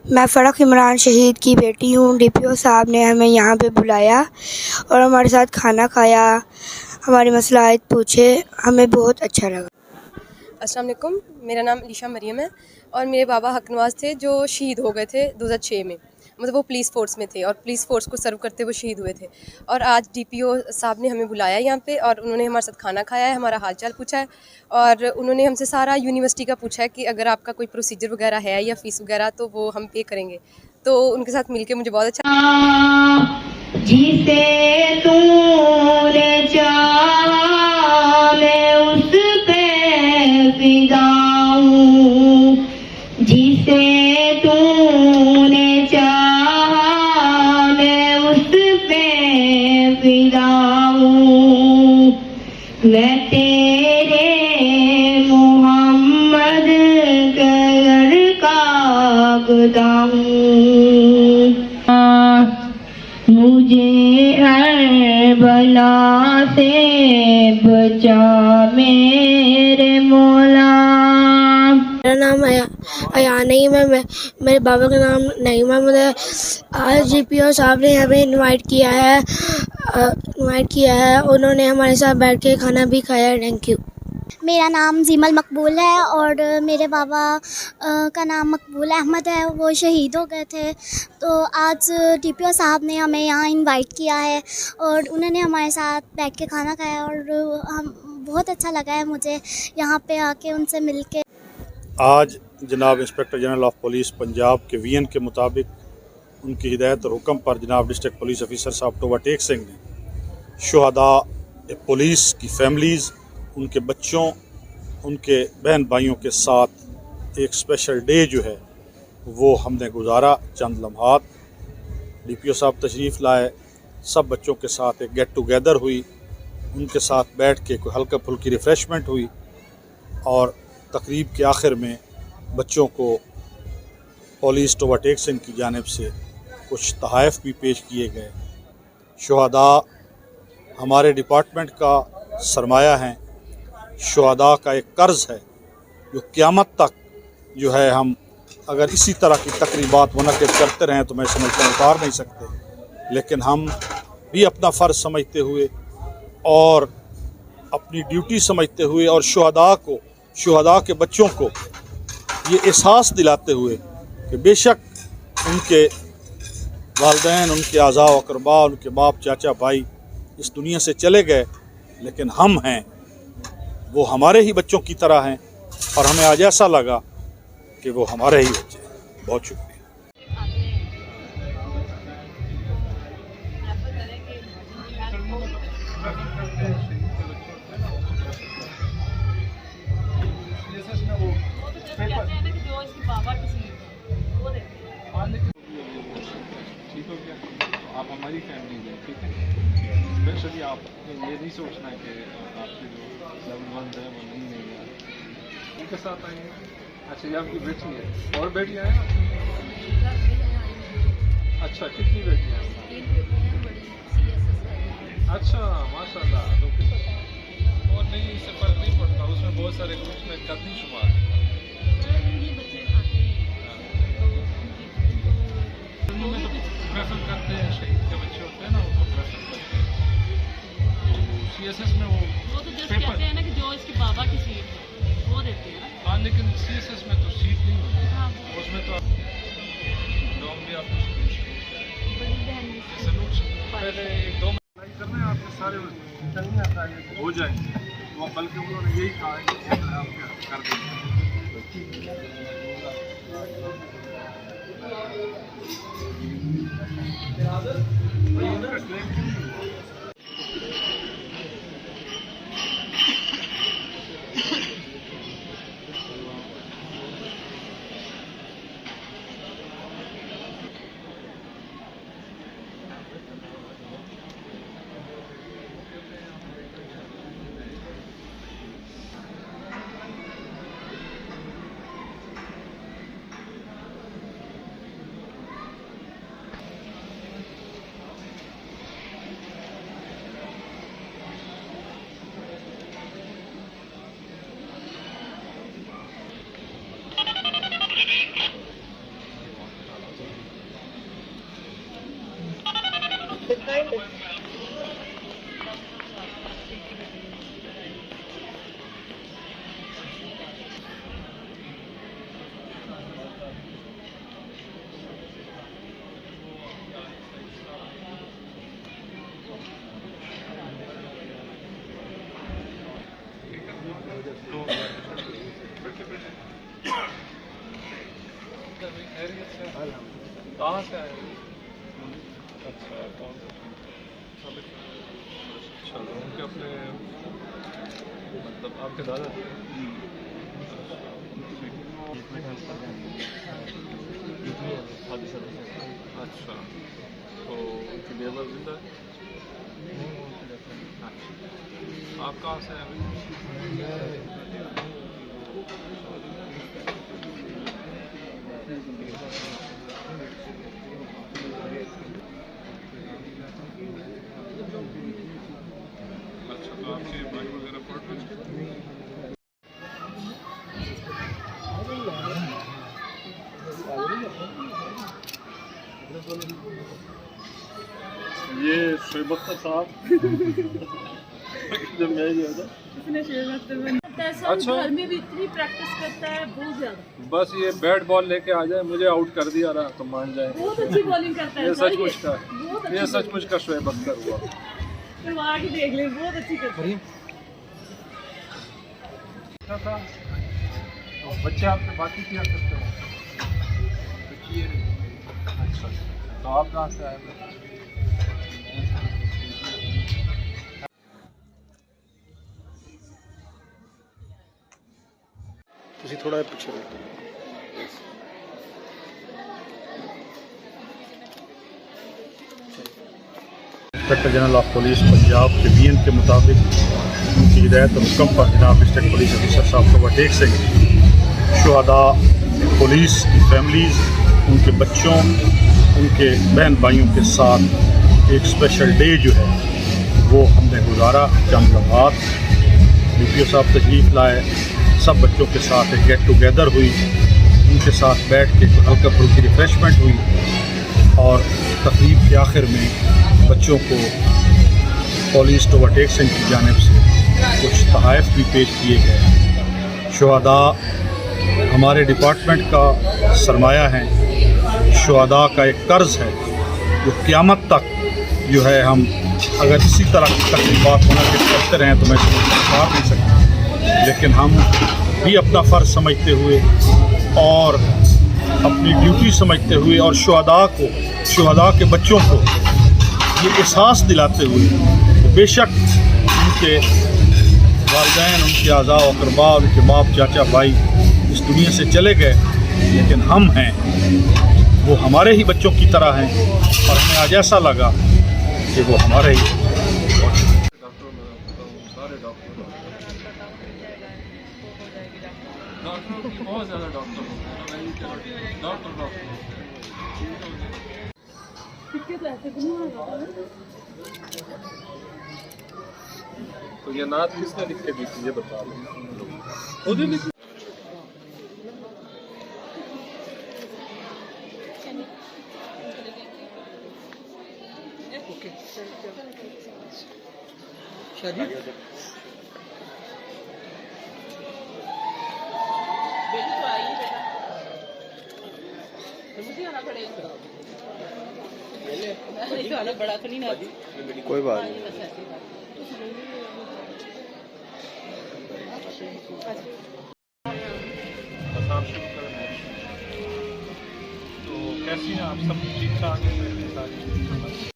मैं फ़रख इमरान शहीद की बेटी हूँ। डीपीओ साहब ने हमें यहाँ पे बुलाया और हमारे साथ खाना खाया, हमारी मसलाहत पूछे, हमें बहुत अच्छा लगा। अस्सलाम वालेकुम, मेरा नाम अलीशा मरियम है और मेरे बाबा हक नवाज़ थे जो शहीद हो गए थे 2006 में। मतलब वो पुलिस फ़ोर्स में थे और पुलिस फ़ोर्स को सर्व करते हुए शहीद हुए थे। और आज डीपीओ साहब ने हमें बुलाया यहाँ पे और उन्होंने हमारे साथ खाना खाया है, हमारा हाल चाल पूछा है और उन्होंने हमसे सारा यूनिवर्सिटी का पूछा है कि अगर आपका कोई प्रोसीजर वगैरह है या फ़ीस वगैरह तो वो हम पे करेंगे। तो उनके साथ मिलके मुझे बहुत अच्छा। जिसे तूने चाहा मैं उस पे फिदा हूँ, जिसे तूने चाहा मैं उस पे फिदा हूँ। मैं तेरे मोहम्मद के घर का गदा हूँ। मुझे हर बला से बचा मेरे मौला। मेरा नाम अयान नईम है। मेरे बाबा का नाम नईम अहमद है। आज डीपीओ साहब ने हमें इनवाइट किया है। उन्होंने हमारे साथ बैठ के खाना भी खाया। Thank you. मेरा नाम जीमल मकबूल है और मेरे बाबा का नाम मकबूल अहमद है। वो शहीद हो गए थे। तो आज डीपीओ साहब ने हमें यहाँ इनवाइट किया है और उन्होंने हमारे साथ बैठ के खाना खाया और हम बहुत अच्छा लगा है मुझे यहाँ पे आके उनसे मिल के। आज जनाब inspector general of police Punjab के वीएन के मुताबिक उनकी हिदायत और हुक्म पर जनाब डिस्ट्रिक्ट पुलिस ऑफिसर साहब टोबा टेक सिंह ने शुहदा पुलिस की फैमिलीज़, उनके बच्चों, उनके बहन भाइयों के साथ एक स्पेशल डे जो है वो हमने गुजारा। चंद लम्हात डीपीओ साहब तशरीफ़ लाए, सब बच्चों के साथ एक गेट टुगेदर हुई, उनके साथ बैठ के कोई हल्का फुल्की रिफ़्रेशमेंट हुई और तकरीब के आखिर में बच्चों को पुलिस टोबा टेक सिंह की जानिब से कुछ तोहफ़े भी पेश किए गए। शुहदा हमारे डिपार्टमेंट का सरमाया हैं, शुहदा का एक कर्ज़ है जो क़यामत तक जो है हम अगर इसी तरह की तकरीबात मुनक़िद करते रहें तो मैं समझता हूँ उतार नहीं सकते। लेकिन हम भी अपना फ़र्ज़ समझते हुए और अपनी ड्यूटी समझते हुए और शुहदा के बच्चों को ये एहसास दिलाते हुए कि बेशक उनके वालिदैन, उनके आज़ा व अक़रबा, उनके बाप, चाचा, भाई इस दुनिया से चले गए, लेकिन हम हैं, वो हमारे ही बच्चों की तरह हैं और हमें आज ऐसा लगा कि वो हमारे ही बच्चे हैं। बहुत शुक्रिया। ठीक हो गया, आप हमारी फैमिली में, ठीक है। स्पेशली आप ये नहीं सोचना कि आपके जो लव्ड वंस हैं वो नहीं है, उनके साथ आएंगे। अच्छा, ये आपकी बेटी है और बेटियाँ हैं? अच्छा, कितनी बेटियाँ हैं? अच्छा, माशाल्लाह। तो और नहीं, इससे फ़र्क नहीं पड़ता, उसमें बहुत सारे ग्रुप्स में कदमी शुमार है। प्रेफर करते हैं, शहीद के बच्चे होते हैं ना, उनको प्रेफर करते हैं। तो सीएसएस में वो तो जस्ट कहते हैं ना कि जो इसके बाबा की सीट है वो देते हैं। हाँ, लेकिन सीएसएस में तो सीट नहीं होती। हाँ, उसमें तो डॉम भी आपको सैल्यूट पहले 1-2 महीने करना है, आपके सारे हो जाएंगे। वो बल्कि उन्होंने यही कहा है कि आप कर देंगे। कहाँ से आए? अच्छा, कौन सा? चलो, उनके अपने मतलब आपके दादा थे? अच्छा, तो उनकी लेबर जिंदा है? अच्छा, आप कहाँ से हैं अभी? अच्छा, तो आपके भाई वगैरह पढ़ रहे हैं? ये शोएब अख्तर साहब जब मैं गया था। अच्छा, घर में भी इतनी प्रैक्टिस करता है, बहुत ज्यादा। बस ये बैट बॉल लेके आ जाए, मुझे आउट कर दिया रहा तो मान जाए। बहुत अच्छी बॉलिंग करता है। ये सचमुच का शोएब अख्तर हुआ। फिर आगे देख ले, बहुत अच्छी करता है। बच्चे आपके बाकी क्या करते हो? अच्छा, तो आप कहाँ से आए? ਤੁਸੀਂ ਥੋੜਾ ਜਿਹਾ ਪਿੱਛੇ ਰੱਖੋ। Inspector general of police Punjab के वीएन के मुताबिक उनकी हिदायत और हुक्म पर जनाब डिस्ट्रिक्ट पुलिस ऑफिसर साहब को ओवरटेक से शुहदा पुलिस की फैमिलीज़, उनके बच्चों, उनके बहन भाइयों के साथ एक स्पेशल डे जो है वो हमने गुजारा। चंद लम्हात DPO साहब तशरीफ़ लाए, सब बच्चों के साथ एक गेट टुगेदर हुई, उनके साथ बैठ के हल्का फुल्की रिफ़्रेशमेंट हुई और तकरीब के आखिर में बच्चों को पुलिस ओवरटेक सिंह की जानिब से कुछ तोहफ़े भी पेश किए गए। शुहदा हमारे डिपार्टमेंट का सरमाया है, शुहदा का एक कर्ज़ है जो क़यामत तक जो है हम अगर इसी तरह की तकरीबात मुनक़िद करते रहें तो मैं इसको बता नहीं सकता, लेकिन हम भी अपना फ़र्ज़ समझते हुए और अपनी ड्यूटी समझते हुए और शुहदा के बच्चों को ये एहसास दिलाते हुए कि बेशक उनके वालिदैन, उनके आज़ा व अक़रबा, उनके बाप चाचा भाई इस दुनिया से चले गए, लेकिन हम हैं वो हमारे ही बच्चों की तरह हैं और हमें आज ऐसा लगा कि वो हमारे ही डॉक्टर की बहुत ज़्यादा डॉक्टर तो ये नात किसने लिख के दी थी ये बता दो। खुद ही लिखी? कोई बात नहीं। बस आप शुरू करें। तो कैसी हैं आप सब? ठीक ठाक हैं?